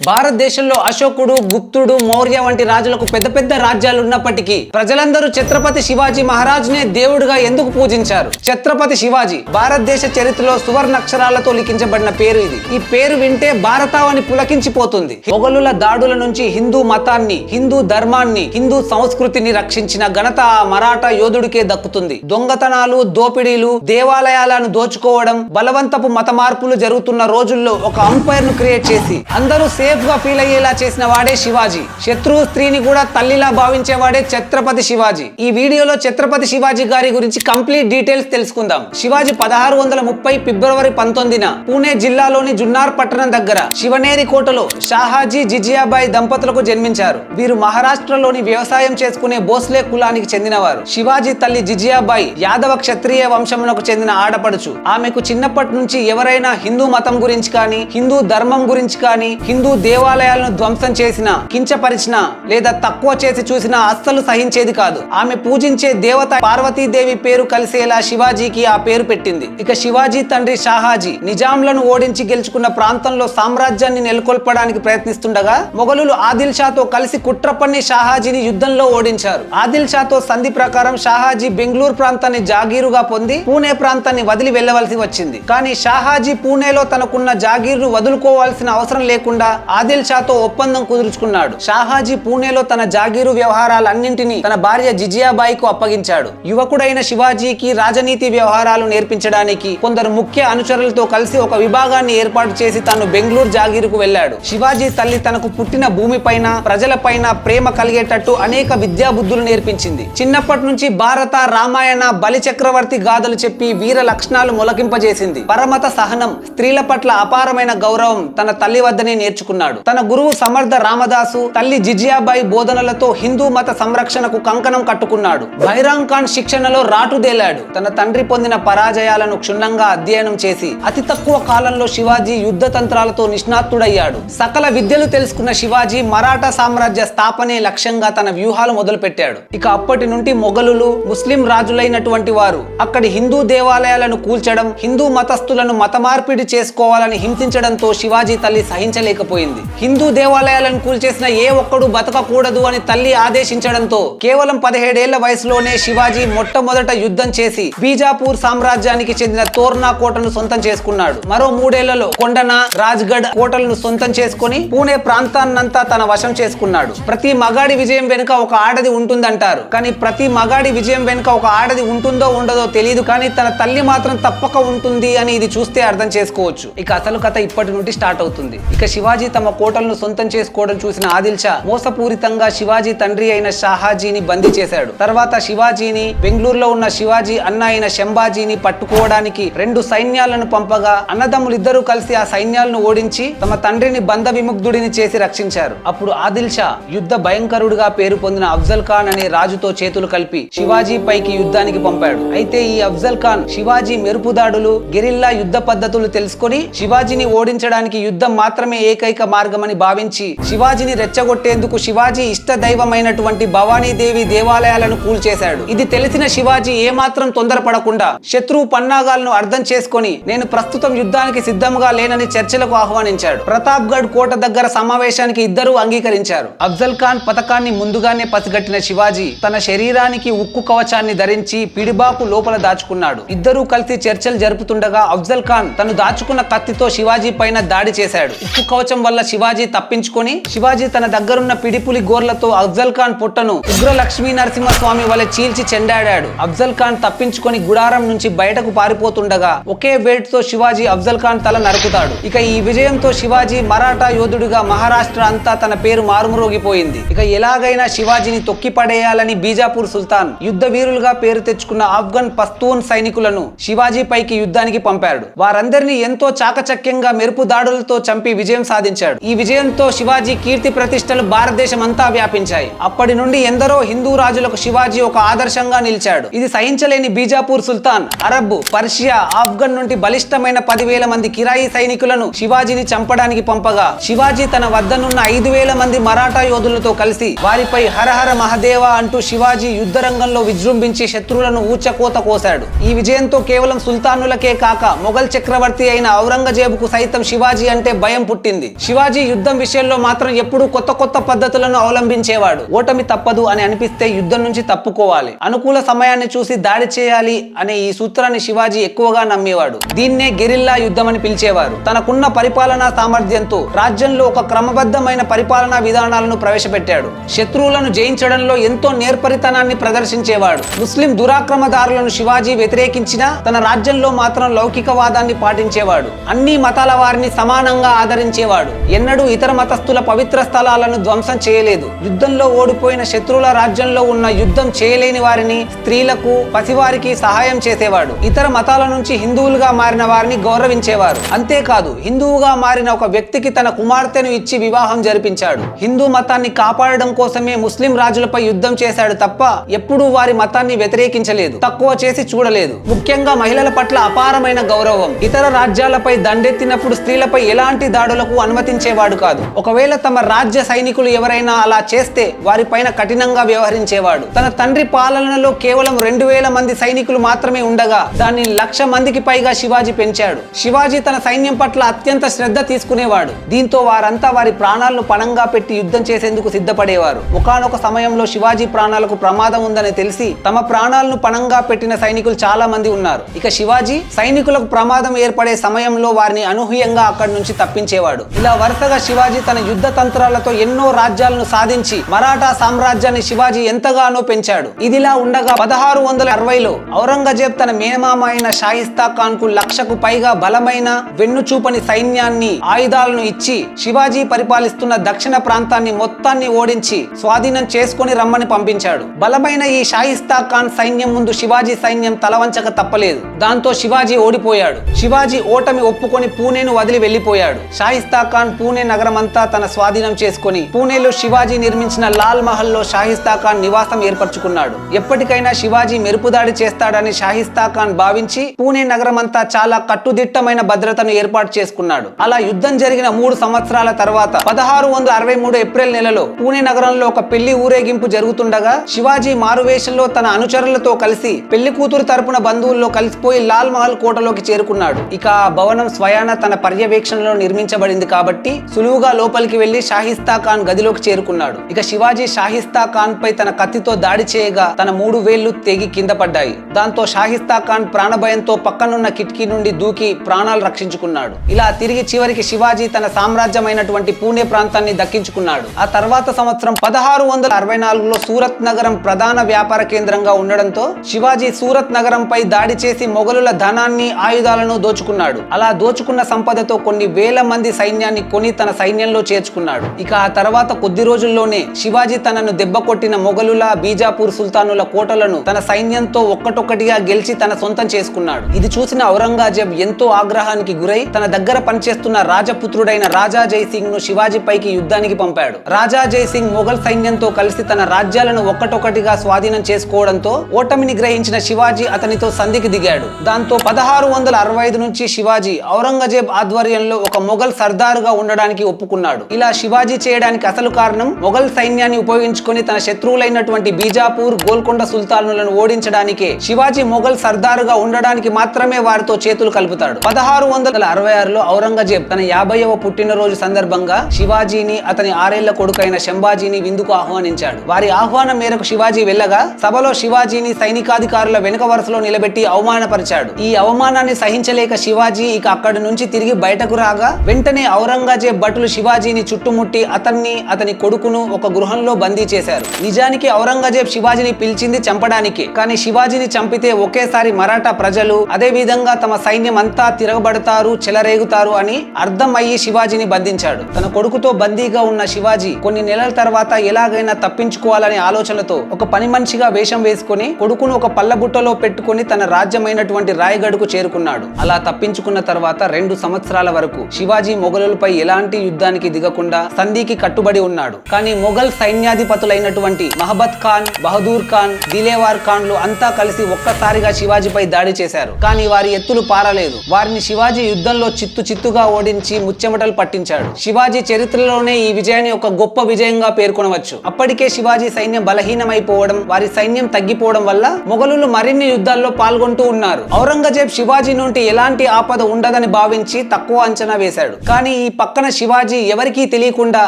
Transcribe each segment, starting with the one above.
భారతదేశంలో అశోకుడు, గుప్తుడు, మౌర్య వంటి రాజులకు పెద్ద పెద్ద రాజ్యాలు ఉన్నప్పటికీ ప్రజలందరూ ఛత్రపతి శివాజీ మహారాజ్నే దేవుడుగా ఎందుకు పూజించారు? ఛత్రపతి శివాజీ భారతదేశ చరిత్రలో సువర్ణాక్షరాలతో లిఖించబడిన పేరు ఇది. ఈ పేరు వింటే భారతావని పులకించిపోతుంది. మొఘలుల దాడుల నుంచి హిందూ మతాన్ని, హిందూ ధర్మాన్ని, హిందూ సంస్కృతిని రక్షించిన ఘనత ఆ మరాఠా యోధుడికే దక్కుతుంది. దొంగతనాలు, దోపిడీలు, దేవాలయాలను దోచుకోవడం, బలవంతపు మత మార్పులు జరుగుతున్న రోజుల్లో ఒక అంపైర్ ను క్రియేట్ చేసి అందరూ సేఫ్ గా ఫీల్ అయ్యేలా చేసిన వాడే శివాజీ. శత్రువు స్త్రీని కూడా తల్లిలా భావించేవాడే ఛత్రపతి శివాజీ. ఈ వీడియోలో ఛత్రపతి శివాజీ గారి గురించి కంప్లీట్ డీటెయిల్స్ తెలుసుకుందాం. శివాజీ 1630 ఫిబ్రవరి 19న పూణే జిల్లాలోని జున్నార్ పట్టణం దగ్గర శివనేరి కోటలో షాహాజీ జిజియాబాయి దంపతులకు జన్మించారు. వీరు మహారాష్ట్రలోని వ్యవసాయం చేసుకునే భోస్లే కులానికి చెందినవారు. శివాజీ తల్లి జిజియాబాయి యాదవ క్షత్రియ వంశమునకు చెందిన ఆడపడుచు. ఆమెకు చిన్నప్పటి నుంచి ఎవరైనా హిందూ మతం గురించి కానీ, హిందూ ధర్మం గురించి కానీ, హిందూ దేవాలయాలను ధ్వంసం చేసినా, కించపరిచినా లేదా తక్కువ చేసి చూసినా అస్సలు సహించేది కాదు. ఆమె పూజించే దేవత పార్వతీదేవి పేరు కలిసేలా శివాజీకి ఆ పేరు పెట్టింది. ఇక శివాజీ తండ్రి షాహాజీ నిజాంలను ఓడించి గెలుచుకున్న ప్రాంతంలో సామ్రాజ్యాన్ని నెలకొల్పడానికి ప్రయత్నిస్తుండగా మొఘలులు ఆదిల్ షాతో కలిసి కుట్ర పన్ని షాహాజీని యుద్ధంలో ఓడించారు. ఆదిల్ షాతో సంధి ప్రకారం షాహాజీ బెంగళూరు ప్రాంతాన్ని జాగీరుగా పొంది పూణే ప్రాంతాన్ని వదిలి వెళ్లవలసి వచ్చింది. కానీ షాహాజీ పూణేలో తనకున్న జాగీరును వదులుకోవాల్సిన అవసరం లేకుండా ఆదిల్ షాతో ఒప్పందం కుదుర్చుకున్నాడు. షాహాజీ పూణేలో తన జాగీరు వ్యవహారాలన్నింటినీ తన భార్య జిజియాబాయికు అప్పగించాడు. యువకుడైన శివాజీకి రాజనీతి వ్యవహారాలు నేర్పించడానికి కొందరు ముఖ్య అనుచరులతో కలిసి ఒక విభాగాన్ని ఏర్పాటు చేసి తాను బెంగళూరు జాగీరుకు వెళ్లాడు. శివాజీ తల్లి తనకు పుట్టిన భూమిపైన, ప్రజలపైన ప్రేమ కలిగేటట్టు అనేక విద్యా బుద్ధులు నేర్పించింది. చిన్నప్పటి నుంచి భారత, రామాయణ, బలి చక్రవర్తి గాథలు చెప్పి వీర లక్షణాలు మొలకింపజేసింది. పరమత సహనం, స్త్రీల పట్ల అపారమైన గౌరవం తన తల్లి వద్దనే నేర్చుకున్నాడు. తన గురువు సమర్థ రామదాసు, తల్లి జిజియాబాయి బోధనలతో హిందూ మత సంరక్షణకు కంకణం కట్టుకున్నాడు. బైరాంగ్ ఖాన్ శిక్షణలో రాటుదేలాడు. తన తండ్రి పొందిన పరాజయాలను క్షుణ్ణంగా అధ్యయనం చేసి అతి తక్కువ కాలంలో శివాజీ యుద్ధ తంత్రాలతో నిష్ణాతుడయ్యాడు. సకల విద్యలు తెలుసుకున్న శివాజీ మరాఠా సామ్రాజ్య స్థాపనే లక్ష్యంగా తన వ్యూహాలు మొదలుపెట్టాడు. ఇక అప్పటి నుండి మొఘలులు, ముస్లిం రాజులైనటువంటి వారు అక్కడి హిందూ దేవాలయాలను కూల్చడం, హిందూ మతస్థులను మత మార్పిడి చేసుకోవాలని హింసించడంతో శివాజీ తల్లి సహించలేకపోయింది. హిందూ దేవాలయాలను కూల్చేసిన ఏ ఒక్కడు బతకకూడదు అని తల్లి ఆదేశించడంతో కేవలం 17 ఏళ్ల వయసులోనే శివాజీ మొట్టమొదట యుద్ధం చేసి బీజాపూర్ సామ్రాజ్యానికి చెందిన తోర్నా కోటను సొంతం చేసుకున్నాడు. మరో 3 ఏళ్లలో కొండన, రాజ్గఢ్ కోటలను సొంతం చేసుకుని పూణే ప్రాంతాన్నంతా తన వశం చేసుకున్నాడు. ప్రతి మగాడి విజయం వెనుక ఒక ఆడది ఉంటుందంటారు. కానీ ప్రతి మగాడి విజయం వెనుక ఒక ఆడది ఉంటుందో ఉండదో తెలియదు. కానీ తన తల్లి మాత్రం తప్పక ఉంటుంది అని ఇది చూస్తే అర్థం చేసుకోవచ్చు. ఇక అసలు కథ ఇప్పటి నుండి స్టార్ట్ అవుతుంది. ఇక శివాజీ తమ కోటలను సొంతం చేసుకోవడం చూసిన ఆదిల్ షా మోసపూరితంగా శివాజీ తండ్రి అయిన షాహాజీని బందీ చేశాడు. తర్వాత శివాజీని బెంగళూరులో ఉన్న శివాజీ అన్న అయిన శంభాజీని పట్టుకోవడానికి 2 సైన్యాలను పంపగా అన్నదమ్ములిద్దరూ కలిసి ఆ సైన్యాలను ఓడించి తమ తండ్రిని బంధ విముగ్ధుడిని చేసి రక్షించారు. అప్పుడు ఆదిల్ షా యుద్ధ భయంకరుడుగా పేరు పొందిన అఫ్జల్ ఖాన్ అనే రాజుతో చేతులు కలిపి శివాజీ పైకి యుద్ధానికి పంపాడు. అయితే ఈ అఫ్జల్ ఖాన్ శివాజీ మెరుపుదాడులు, గెరిల్లా యుద్ధ పద్ధతులు తెలుసుకొని శివాజీని ఓడించడానికి యుద్ధం మాత్రమే ఏకైక మార్గమని భావించి శివాజీని రెచ్చగొట్టేందుకు శివాజీ ఇష్ట దైవమైనటువంటి భవానీదేవి దేవాలయాలను కూల్చేశాడు. ఇది తెలిసిన శివాజీ ఏమాత్రం తొందరపడకుండా శత్రువు పన్నాగాలను అర్థం చేసుకొని నేను ప్రస్తుతం యుద్ధానికి సిద్ధంగా లేనని చర్చలకు ఆహ్వానించాడు. ప్రతాప్గఢ్ కోట దగ్గర సమావేశానికి ఇద్దరూ అంగీకరించారు. అఫ్జల్ ఖాన్ పథకాన్ని ముందుగానే పసిగట్టిన శివాజీ తన శరీరానికి ఉక్కు కవచాన్ని ధరించి పిడిబాకు లోపల దాచుకున్నాడు. ఇద్దరూ కలిసి చర్చలు జరుపుతుండగా అఫ్జల్ ఖాన్ తను దాచుకున్న కత్తితో శివాజీ పైన దాడి చేశాడు. ఉక్కు కవచం వల్ల శివాజీ తప్పించుకొని శివాజీ తన దగ్గరున్న పిడిపులి గోర్లతో అఫ్జల్ ఖాన్ పుట్టను ఉగ్ర లక్ష్మీ నరసింహస్వామి వలె చీల్చి చెండాడాడు. అఫ్జల్ ఖాన్ తప్పించుకొని గుడారం నుంచి బయటకు పారిపోతుండగా ఒకే వేటుతో శివాజీ అఫ్జల్ ఖాన్ తల నరుకుతాడు. ఇక ఈ విజయంతో శివాజీ మరాఠా యోధుడిగా మహారాష్ట్ర అంతా తన పేరు మారుమ్రోగిపోయింది. ఇక ఎలాగైనా శివాజీని తొక్కి పడేయాలని బీజాపూర్ సుల్తాన్ యుద్ధ వీరులుగా పేరు తెచ్చుకున్న ఆఫ్ఘన్ పస్తూన్ సైనికులను శివాజీ పైకి యుద్ధానికి పంపాడు. వారందరినీ ఎంతో చాకచక్యంగా మెరుపు దాడులతో చంపి విజయం సాధించాడు. ఈ విజయంతో శివాజీ కీర్తి ప్రతిష్టలు భారతదేశం అంతా వ్యాపించాయి. అప్పటి నుండి ఎందరో హిందూ రాజులకు శివాజీ ఒక ఆదర్శంగా నిలిచాడు. ఇది సహించలేని బీజాపూర్ సుల్తాన్ అరబ్, పర్షియా, ఆఫ్ఘన్ నుండి బలిష్టమైన 10,000 మంది కిరాయి సైనికులను శివాజీని చంపడానికి పంపగా శివాజీ తన వద్దనున్న 5,000 మంది మరాఠా యోధులతో కలిసి వారిపై హరహర మహదేవ అంటూ శివాజీ యుద్ధ రంగంలో విజృంభించి శత్రువులను ఊచకోత కోశాడు. ఈ విజయంతో కేవలం సుల్తానులకే కాక మొఘల్ చక్రవర్తి అయిన ఔరంగజేబుకు సైతం శివాజీ అంటే భయం పుట్టింది. శివాజీ యుద్ధం విషయంలో మాత్రం ఎప్పుడూ కొత్త కొత్త పద్ధతులను అవలంబించేవాడు. ఓటమి తప్పదు అని అనిపిస్తే యుద్ధం నుంచి తప్పుకోవాలి, అనుకూల సమయాన్ని చూసి దాడి చేయాలి అనే ఈ సూత్రాన్ని శివాజీ ఎక్కువగా నమ్మేవాడు. దీన్నే గెరిల్లా యుద్ధం అని పిలిచేవారు. తనకున్న పరిపాలనా సామర్థ్యంతో రాజ్యంలో ఒక క్రమబద్ధమైన పరిపాలనా విధానాలను ప్రవేశపెట్టాడు. శత్రువులను జయించడంలో ఎంతో నేర్పరితనాన్ని ప్రదర్శించేవాడు. ముస్లిం దురాక్రమదారులను శివాజీ వ్యతిరేకించినా తన రాజ్యంలో మాత్రం లౌకికవాదాన్ని పాటించేవాడు. అన్ని మతాల వారిని సమానంగా ఆదరించేవాడు. ఎన్నడూ ఇతర మతస్థుల పవిత్ర స్థలాలను ధ్వంసం చేయలేదు. యుద్ధంలో ఓడిపోయిన శత్రువుల రాజ్యంలో ఉన్న యుద్ధం చేయలేని వారిని, స్త్రీలకు, పసివారికి సహాయం చేసేవాడు. ఇతర మతాల నుంచి హిందువులుగా మారిన వారిని గౌరవించేవారు. అంతేకాదు, హిందువుగా మారిన ఒక వ్యక్తికి తన కుమార్తెను ఇచ్చి వివాహం జరిపించాడు. హిందూ మతాన్ని కాపాడడం కోసమే ముస్లిం రాజులపై యుద్ధం చేశాడు తప్ప ఎప్పుడూ వారి మతాన్ని వ్యతిరేకించలేదు, తక్కువ చేసి చూడలేదు. ముఖ్యంగా మహిళల పట్ల అపారమైన గౌరవం. ఇతర రాజ్యాలపై దండెత్తినప్పుడు స్త్రీలపై ఎలాంటి దాడులకు అనుమతించేవాడు కాదు. ఒకవేళ తమ రాజ్య సైనికులు ఎవరైనా అలా చేస్తే వారిపైన కఠినంగా వ్యవహరించేవాడు. తన తండ్రి పాలనలో కేవలం 2000 మంది సైనికులు మాత్రమే ఉండగా దాన్ని 1,00,000 మందికి పైగా శివాజీ పెంచాడు. శివాజీ తన సైన్యం పట్ల అత్యంత శ్రద్ధ తీసుకునేవాడు. దీంతో వారంతా వారి ప్రాణాలను పణంగా పెట్టి యుద్ధం చేసేందుకు సిద్ధపడేవారు. ఒకానొక సమయంలో శివాజీ ప్రాణాలకు ప్రమాదం ఉందని తెలిసి తమ ప్రాణాలను పణంగా పెట్టిన సైనికులు చాలా మంది ఉన్నారు. ఇక శివాజీ సైనికులకు ప్రమాదం ఏర్పడే సమయంలో వారిని అనూహ్యంగా అక్కడి నుంచి తప్పించేవాడు. ఇలా వరుసగా శివాజీ తన యుద్ధ తంత్రాలతో ఎన్నో రాజ్యాలను సాధించి మరాఠా సామ్రాజ్యాన్ని శివాజీ ఎంతగానో పెంచాడు. ఇదిలా ఉండగా 1660లో ఔరంగజేబ్ తన మేనమామ అయిన షాయిస్తా ఖాన్ కు 1,00,000కు పైగా బలమైన వెన్నుచూపని సైన్యాన్ని, ఆయుధాలను ఇచ్చి శివాజీ పరిపాలిస్తున్న దక్షిణ ప్రాంతాన్ని మొత్తాన్ని ఓడించి స్వాధీనం చేసుకుని రమ్మని పంపించాడు. బలమైన ఈ షాయిస్తా ఖాన్ సైన్యం ముందు శివాజీ సైన్యం తలవంచక తప్పలేదు. దాంతో శివాజీ ఓడిపోయాడు. శివాజీ ఓటమి ఒప్పుకొని పూణేను వదిలి వెళ్లిపోయాడు. షాయిస్తా ఖాన్ పూణే నగరమంతా తన స్వాధీనం చేసుకుని పూణేలో శివాజీ నిర్మించిన లాల్ మహల్ లో షాయిస్తా ఖాన్ నివాసం ఏర్పరచుకున్నాడు. ఎప్పటికైనా శివాజీ మెరుపుదాడి చేస్తాడని షాయిస్తా ఖాన్ భావించి పూణే నగరమంతా చాలా కట్టుదిట్టమైన భద్రతను ఏర్పాటు చేసుకున్నాడు. అలా యుద్ధం జరిగిన 3 సంవత్సరాల తర్వాత 1663 ఏప్రిల్ నెలలో పూణే నగరంలో ఒక పెళ్లి ఊరేగింపు జరుగుతుండగా శివాజీ మారువేషంలో తన అనుచరులతో కలిసి పెళ్లి కూతురు తరపున బంధువుల్లో కలిసిపోయి లాల్ మహల్ కోటలోకి చేరుకున్నాడు. ఇక ఆ భవనం స్వయాన తన పర్యవేక్షణలో నిర్మించబడింది కాబట్టి సులువుగా లోపలికి వెళ్లి షాయిస్తా ఖాన్ గదిలోకి చేరుకున్నాడు. ఇక శివాజీ షాయిస్తా ఖాన్ పై తన కత్తితో దాడి చేయగా తన 3 వేళ్లు తెగి కింద పడ్డాయి. దాంతో షాయిస్తా ఖాన్ ప్రాణభయంతో పక్కనున్న కిటికీ నుండి దూకి ప్రాణాలు రక్షించుకున్నాడు. ఇలా తిరిగి చివరికి శివాజీ తన సామ్రాజ్యమైనటువంటి పూణే ప్రాంతాన్ని దక్కించుకున్నాడు. ఆ తర్వాత సంవత్సరం 1664లో సూరత్ నగరం ప్రధాన వ్యాపార కేంద్రంగా ఉండడంతో శివాజీ సూరత్ నగరంపై దాడి చేసి మొఘలుల ధనాన్ని, ఆయుధాలను దోచుకున్నాడు. అలా దోచుకున్న సంపదతో కొన్ని వేల మంది సైన్యాన్ని కొని తన సైన్యంలో చేర్చుకున్నాడు. ఇక ఆ తర్వాత కొద్ది రోజుల్లోనే శివాజీ తనను దెబ్బ కొట్టిన మొఘలుల, బీజాపూర్ సుల్తానుల కోటలను తన సైన్యంతో ఒక్కటొక్కటిగా గెలిచి తన సొంతం చేసుకున్నాడు. ఇది చూసిన ఔరంగజేబ్ ఎంతో ఆగ్రహానికి గురై తన దగ్గర పనిచేస్తున్న రాజపుత్రుడైన రాజా జైసింగ్ ను శివాజీ పైకి యుద్ధానికి పంపాడు. రాజా జైసింగ్ మొఘల్ సైన్యంతో కలిసి తన రాజ్యాలను ఒక్కటొక్కటిగా స్వాధీనం చేసుకోవడంతో ఓటమిని గ్రహించిన శివాజీ అతనితో సంధికి దిగాడు. దాంతో 1665 నుంచి శివాజీ ఔరంగజేబ్ ఆధ్వర్యంలో ఒక మొఘల్ సర్దారుగా ఉండడానికి ఒప్పుకున్నాడు. ఇలా శివాజీ చేయడానికి అసలు కారణం మొఘల్ సైన్యాన్ని ఉపయోగించుకొని తన శత్రువులైనటువంటి బీజాపూర్, గోల్కొండ సుల్తానులను ఓడించడానికే శివాజీ మొఘల్ సర్దారుగా ఉండడానికి మాత్రమే వారితో చేతులు కలుపుతాడు. 1666లో ఔరంగజేబ్ తన 50వ పుట్టినరోజు సందర్భంగా శివాజీని, అతని 6 ఏళ్ల కొడుకైన శంభాజీని విందుకు ఆహ్వానించాడు. వారి ఆహ్వానం మేరకు శివాజీ వెళ్ళగా సభలో శివాజీని సైనికాధికారుల వెనుక వరుసలో నిలబెట్టి అవమానపరిచాడు. ఈ అవమానాన్ని సహించలేక శివాజీ ఇక అక్కడి నుంచి తిరిగి బయటకు రాగా వెంటనే ఔరంగజేబ్ భటులు శివాజీని చుట్టుముట్టి అతన్ని, అతని కొడుకును ఒక గృహంలో బందీ చేశారు. నిజానికి ఔరంగజేబ్ శివాజీని పిలిచింది చంపడానికి. కానీ శివాజీని చంపితే ఒకేసారి మరాఠా ప్రజలు, అదే విధంగా తమ సైన్యం అంతా తిరగబడతారు, చెలరేగుతారు అని అర్థం అయ్యి శివాజీని బంధించాడు. తన కొడుకుతో బందీగా ఉన్న శివాజీ కొన్ని నెలల తర్వాత ఎలాగైనా తప్పించుకోవాలనే ఆలోచనతో ఒక పని మనిషిగా వేషం వేసుకుని కొడుకును ఒక పల్లబుట్టలో పెట్టుకుని తన రాజ్యమైనటువంటి రాయగఢ్కు చేరుకున్నాడు. అలా తప్పించుకున్న తర్వాత 2 సంవత్సరాల వరకు శివాజీ మొఘలులపై ఎలాంటి యుద్ధానికి దిగకుండా సంధికి కట్టుబడి ఉన్నాడు. కానీ మొఘల్ సైన్యాధిపతులైనటువంటి మహబత్ ఖాన్, బహదూర్ ఖాన్, దిలేవార్ ఖాన్లు అంతా కలిసి ఒక్కసారిగా శివాజీపై దాడి చేశారు. కానీ వారి ఎత్తులు పారలేదు. వారిని శివాజీ యుద్ధంలో చిత్తుగా ఓడించి ముచ్చెమటలు పట్టించాడు. శివాజీ చరిత్రలోనే ఈ విజయాన్ని ఒక గొప్ప విజయంగా పేర్కొనవచ్చు. అప్పటికే శివాజీ సైన్యం బలహీనమైపోవడం, వారి సైన్యం తగ్గిపోవడం వల్ల మొఘలులు మరిన్ని యుద్ధాల్లో పాల్గొంటూ ఉన్నారు. ఔరంగజేబ్ శివాజీ నుండి ఎలాంటి ఆపద ఉండదని భావించి తక్కువ అంచనా వేశాడు. కానీ ఈ పక్కన శివాజీ ఎవరికీ తెలియకుండా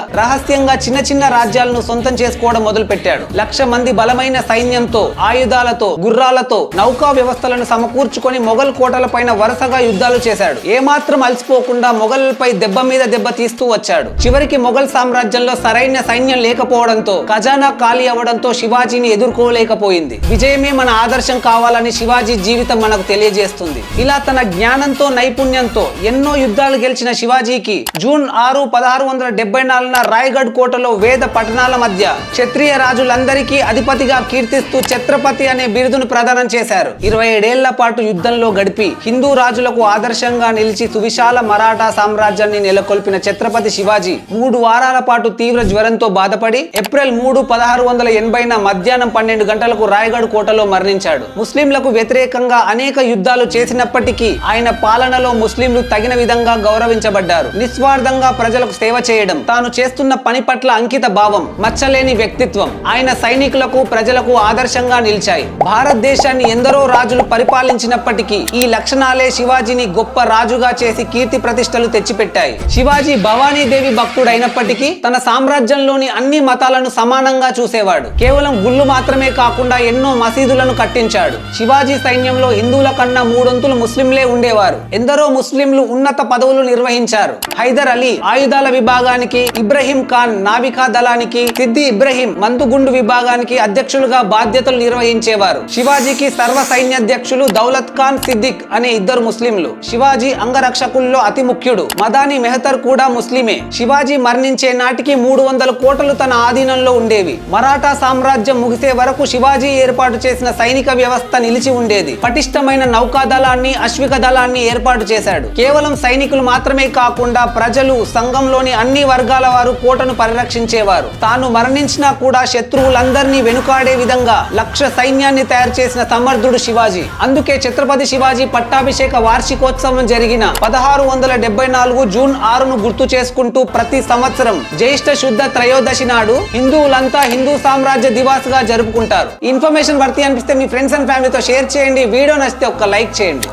రహస్యంగా చిన్న చిన్న రాజ్యాలను సొంతం చేసుకోవడం మొదలుపెట్టాడు. 1,00,000 మంది బలమైన సైన్యంతో, ఆయుధాలతో, గుర్రాలతో, నౌకా వ్యవస్థలను సమకూర్చుకొని మొఘల్ కోటల పైన వరుసగా యుద్ధాలు చేశాడు. ఏమాత్రం అలసిపోకుండా మొఘలులపై దెబ్బ మీద దెబ్బ తీస్తూ వచ్చాడు. చివరికి మొఘల్ సామ్రాజ్యంలో సరైన సైన్యం లేకపోవడంతో, ఖజానా ఖాళీ అవ్వడంతో శివాజీని ఎదుర్కోలేకపోయింది. విజయమే మన ఆదర్శం కావాలని శివాజీ జీవితం మనకు తెలియజేస్తుంది. ఇలా తన జ్ఞానంతో, నైపుణ్యంతో ఎన్నో యుద్ధాలు గెలిచిన శివాజీకి జూన్ 6, 1674 రాయ్గఢ్ కోటలో వేద పఠనాల మధ్య క్షత్రియ రాజులందరికీ అధిపతిగా కీర్తిస్తూ ఛత్రపతి అనే బిరుదును ప్రదానం చేశారు. 27 ఏళ్ల పాటు యుద్ధంలో గడిపి హిందూ రాజులకు ఆదర్శంగా నిలిచి సువిశాల మరాఠా సామ్రాజ్యాన్ని నెలకొల్పిన ఛత్రపతి శివాజీ 3 వారాల పాటు తీవ్ర జ్వరంతో బాధపడి ఏప్రిల్ 3, 1680 మధ్యాహ్నం 12 గంటలకు రాయ్గఢ్ కోటలో మరణించాడు. ముస్లింలకు వ్యతిరేకంగా అనేక యుద్ధాలు చేసినప్పటికీ ఆయన పాలనలో ముస్లింలు తగిన విధంగా గౌరవించబడ్డారు. నిస్వార్థంగా ప్రజలకు సేవ చేయడం, తాను చేస్తున్న పని పట్ల అంకిత భావం, మచ్చలేని వ్యక్తిత్వం ఆయన సైనికులకు, ప్రజలకు ఆదర్శంగా నిలిచాయి. భారతదేశాన్ని ఎందరో రాజులు పరిపాలించినప్పటికీ ఈ లక్షణాలే శివాజీని గొప్ప రాజుగా చేసి కీర్తి ప్రతిష్టలు తెచ్చిపెట్టాయి. శివాజీ భవానీదేవి భక్తుడైనప్పటికీ తన సామ్రాజ్యంలోని అన్ని మతాలను సమానంగా చూసేవాడు. కేవలం గుళ్ళు మాత్రమే కాకుండా ఎన్నో మసీదులను కట్టించాడు. శివాజీ సైన్యంలో హిందువుల కన్నా 3 వంతులు ముస్లింలే ఉండేవారు. ఎందరో ముస్లింలు ఉన్నత పదవులు నిర్వహించారు. హైదర్ అలీ ఆయుధాల విభాగానికి, ఇబ్రహీం ఖాన్ నావికా దళానికి, సిద్ది ఇబ్రహీం మందుగుండు విభాగానికి అధ్యక్షులుగా బాధ్యతలు నిర్వహించేవారు. శివాజీకి సర్వ సైన్యాధ్యక్షులు దౌలత్ ఖాన్ సిద్దిక్ అనే 2 ముస్లింలు. శివాజీ అంగరక్షకుల్లో అతి ముఖ్యుడు మదాని మెహతర్ కూడా ముస్లిమే. శివాజీ మరణించే నాటికి 300 కోటలు తన ఆధీనంలో ఉండేవి. మరాఠా సామ్రాజ్యం ముగిసే వరకు శివాజీ ఏర్పాటు చేసిన సైనిక వ్యవస్థ నిలిచి ఉండేది. పటిష్టమైన నౌకాదళాన్ని, అశ్విక దళాన్ని ఏర్పాటు చేశాడు. కేవలం సైనికులు మాత్రమే కాకుండా ప్రజలు, సంఘంలోని అన్ని వర్గాల వారు కోటను పరిరక్షించేవారు. తాను మరణించినా కూడా శత్రువులందరినీ వెనుకాడే విధంగా 1,00,000 సైన్యాన్ని తయారు చేసిన సమర్థుడు శివాజీ. అందుకే ఛత్రపతి శివాజీ పట్టాభిషేక వార్షికోత్సవం జరిగిన 1674 జూన్ 6ను గుర్తు చేసుకుంటూ ప్రతి సంవత్సరం జ్యేష్ఠ శుద్ధ త్రయోదశి నాడు హిందువులంతా హిందూ సామ్రాజ్య దివాస్ గా జరుపుకుంటారు. ఇన్ఫర్మేషన్ వర్తి అనిపిస్తే మీ ఫ్రెండ్స్ అండ్ ఫ్యామిలీతో షేర్ చేయండి. వీడియో నచ్చితే ఒక్క లైక్ చేయండి.